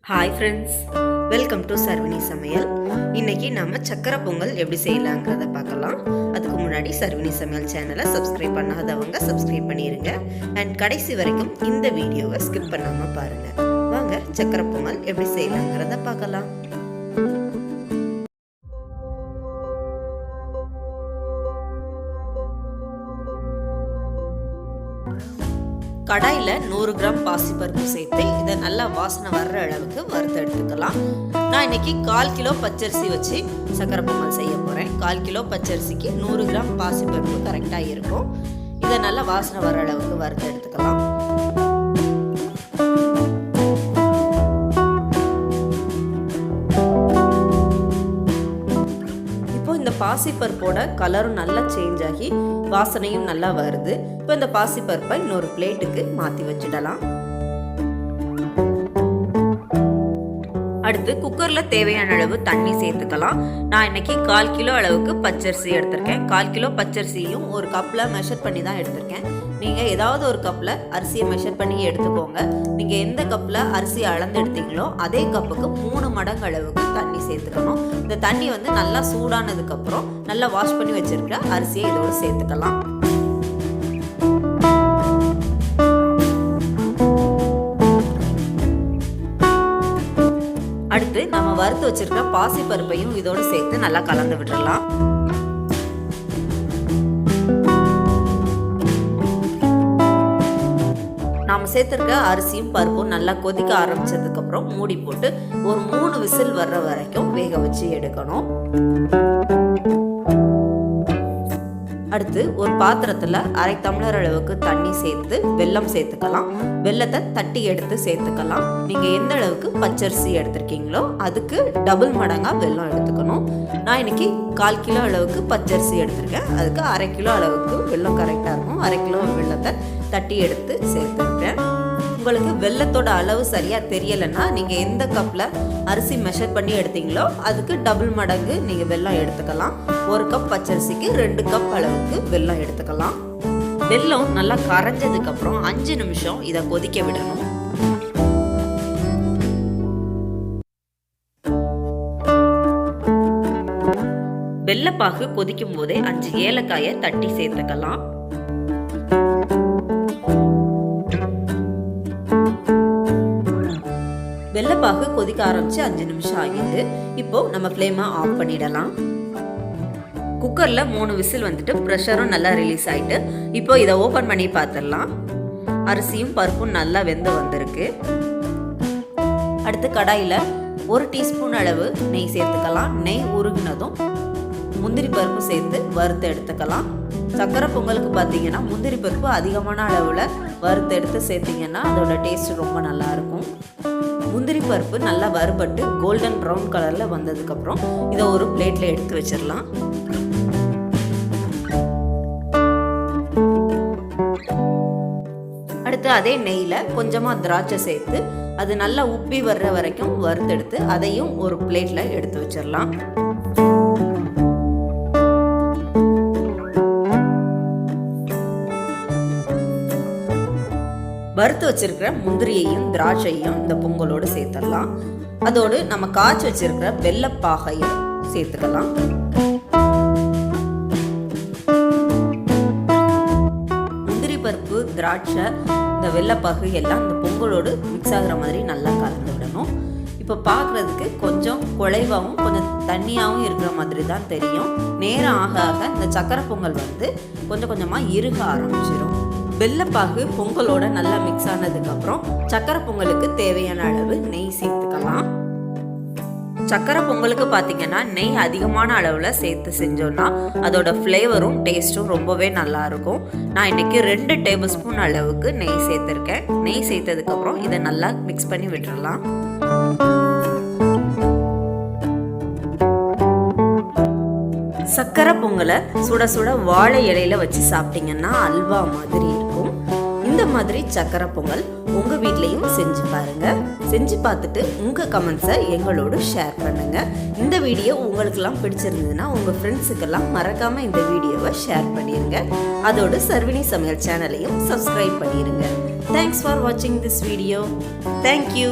Hi friends, welcome to Sharvini Samayal. இன்னைக்கு நாம சக்கரை பொங்கல் எப்படி செய்யலாம்ங்கறத பார்க்கலாம். அதுக்கு முன்னாடி Sharvini Samayal சேனலை சப்ஸ்கிரைப் பண்ணாதவங்க சப்ஸ்கிரைப் பண்ணிருங்க and கடைசி வரைக்கும் இந்த வீடியோவை ஸ்கிப் பண்ணாம பாருங்க. வாங்க சக்கரை பொங்கல் எப்படி செய்யலாம்ங்கறத பார்க்கலாம். கடாயில் 100 கிராம் பாசிப்பருப்பு சேர்த்து இதை நல்லா வாசனை வர்ற அளவுக்கு வறுத்து எடுத்துக்கலாம். நான் இன்னைக்கு 1/4 கிலோ பச்சரிசி வச்சு சக்கரை பொங்கல் செய்ய போகிறேன். 1/4 கிலோ பச்சரிசிக்கு 100 கிராம் பாசிப்பருப்பு கரெக்டாக இருக்கும். இதை நல்லா வாசனை வர்ற அளவுக்கு வறுத்து எடுத்துக்கலாம். பாசிப்பருப்போட கலரும் நல்லா சேஞ்ச் ஆகி வாசனையும் நல்லா வருது. இப்போ இந்த பாசிப்பருப்பை இன்னொரு பிளேட்டுக்கு மாற்றி வச்சிடலாம். அடுத்து குக்கரில் தேவையான அளவு தண்ணி சேர்த்துக்கலாம். நான் இன்னைக்கு 1/4 கிலோ அளவுக்கு பச்சரிசி எடுத்திருக்கேன். 1/4 கிலோ பச்சரிசியும் ஒரு கப்பில் மெஷர் பண்ணி தான் எடுத்திருக்கேன். நீங்கள் ஏதாவது ஒரு கப்பில் அரிசியை மெஷர் பண்ணி எடுத்துக்கோங்க. நீங்கள் எந்த கப்பில் அரிசியை அளந்து எடுத்தீங்களோ அதே கப்புக்கு 3 மடங்கு அளவுக்கு தண்ணி சேர்த்துக்கணும். இந்த தண்ணி நல்லா சூடானதுக்கப்புறம் நல்லா வாஷ் பண்ணி வச்சிருக்க அரிசியை இதோடு சேர்த்துக்கலாம். அடுத்து நம்ம வறுத்து வச்சிருக்க பாசி பருப்பையும் இதோடு சேர்த்து நல்லா கலந்து விட்டுறலாம். நாம சேர்த்திருக்க அரிசியும் பருப்பும் நல்லா கொதிக்க ஆரம்பிச்சதுக்கு அப்புறம் மூடி போட்டு ஒரு 3 விசில் வர்ற வரைக்கும் வேக வச்சு எடுக்கணும். அடுத்து ஒரு பாத்திரத்துல 1/2 டம்ளர் அளவுக்கு தண்ணி சேர்த்து வெல்லம் சேர்த்துக்கலாம். வெல்லத்தை தட்டி எடுத்து சேர்த்துக்கலாம். நீங்க எந்த அளவுக்கு பச்சரிசி எடுத்திருக்கீங்களோ அதுக்கு டபுள் மடங்கா வெல்லம் எடுத்துக்கணும். நான் இன்னைக்கு 1/4 கிலோ அளவுக்கு பச்சரிசி எடுத்திருக்கேன். அதுக்கு 1/2 கிலோ அளவுக்கு வெல்லம் கரெக்டா இருக்கும். 1/2 கிலோ வெல்லத்தை தட்டி எடுத்து சேர்த்துருக்கேன். உங்களுக்கு வெல்லத்தோட அளவு சரியா தெரியலைன்னா நீங்க எந்த கப்ல அரிசி மெஷர் பண்ணி எடுத்தீங்களோ அதுக்கு டபுள் மடங்கு நீங்க வெல்லம் எடுத்துக்கலாம். 1 கப் பச்சரிசிக்கு 2 கப் அளவுக்கு வெல்லம் எடுத்துக்கலாம். வெல்லம் நல்லா கரைஞ்சதுக்கு அப்புறம் 5 நிமிஷம் இதை கொதிக்க விடணும். வெல்லப்பாகு கொதிக்கும் போதே 5 ஏலக்காயை தட்டி சேர்த்துக்கலாம். வெல்லப்பாகு கொதிக்க ஆரம்பிச்சு 5 நிமிஷம் ஆகிட்டு இப்போ நம்ம ஃப்ளேமை ஆஃப் பண்ணிடலாம். குக்கர்ல 3 விசில் வந்துட்டு ப்ரெஷரும் நல்லா ரிலீஸ் ஆயிட்டு இப்போ இதை ஓபன் பண்ணி பார்த்துடலாம். அரிசியும் பருப்பும் நல்லா வெந்து வந்திருக்கு. அடுத்து கடாயில 1 டீஸ்பூன் அளவு நெய் சேர்த்துக்கலாம். நெய் உருகினதும் முந்திரி பருப்பு சேர்த்து வறுத்து எடுத்துக்கலாம். சக்கரை பொங்கலுக்கு பார்த்தீங்கன்னா முந்திரி பருப்பு அதிகமான அளவில் வறுத்து எடுத்து சேர்த்திங்கன்னா அதோட டேஸ்ட் ரொம்ப நல்லா இருக்கும். முந்திரி பருப்பு நல்லா வறுபட்டு கோல்டன் ப்ரௌன் கலரில் வந்ததுக்கப்புறம் இதை ஒரு பிளேட்டில் எடுத்து வச்சிடலாம். அடுத்து அதே நெய்யில் கொஞ்சமாக திராட்சை சேர்த்து அது நல்லா உப்பி வர்ற வரைக்கும் வறுத்தெடுத்து அதையும் ஒரு பிளேட்டில் எடுத்து வச்சிடலாம். வறுத்து வச்சிருக்கிற முந்திரியையும் திராட்சையும் இந்த பொங்கலோடு சேர்த்துடலாம். அதோடு நம்ம காய்ச்சி வச்சிருக்கிற வெல்லப்பாகையும் சேர்த்துக்கலாம். முந்திரி பருப்பு திராட்சை இந்த வெல்லப்பாகு எல்லாம் இந்த பொங்கலோடு மிக்ஸ் ஆகுற மாதிரி நல்லா கலந்து விடணும். இப்போ பார்க்குறதுக்கு கொஞ்சம் குழைவாகவும் கொஞ்சம் தண்ணியாகவும் இருக்கிற மாதிரி தான் தெரியும். நேரம் ஆக ஆக இந்த சக்கரை பொங்கல் கொஞ்சம் கொஞ்சமாக இறுக ஆரம்பிச்சிடும். வெல்லப்பாகு பொங்கலோட நல்லா மிக்ஸ் ஆனதுக்கு அப்புறம் சக்கரை பொங்கலுக்கு தேவையான அளவு நெய் சேர்த்துக்கலாம். சக்கரை பொங்கலுக்கு பார்த்தீங்கன்னா நெய் அதிகமான அளவில் சேர்த்து செஞ்சோம்னா அதோட ஃப்ளேவரும் டேஸ்ட்டும் ரொம்பவே நல்லா இருக்கும். நான் இன்னைக்கு 2 டேபிள் ஸ்பூன் அளவுக்கு நெய் சேர்த்துருக்கேன். நெய் சேர்த்ததுக்கு அப்புறம் இதை நல்லா மிக்ஸ் பண்ணி விட்டுறலாம். சக்கரை பொங்கலை சுட சுட வாழை இலையில வச்சு சாப்பிட்டீங்கன்னா அல்வா மாதிரி இருக்கும். இந்த மாதிரி சக்கரை பொங்கல் உங்க வீட்லயும் செஞ்சு பாருங்க. செஞ்சு பார்த்துட்டு உங்க கமெண்ட்ஸை எங்களோடு ஷேர் பண்ணுங்க. இந்த வீடியோ உங்களுக்கெல்லாம் பிடிச்சிருந்ததுன்னா உங்க ஃப்ரெண்ட்ஸுக்கெல்லாம் மறக்காம இந்த வீடியோவை ஷேர் பண்ணிருங்க. அதோடு சர்வினி சமையல் சேனலையும் சப்ஸ்கிரைப் பண்ணிருங்க. தேங்க்ஸ் ஃபார் வாட்சிங் திஸ் வீடியோ. தேங்க்யூ.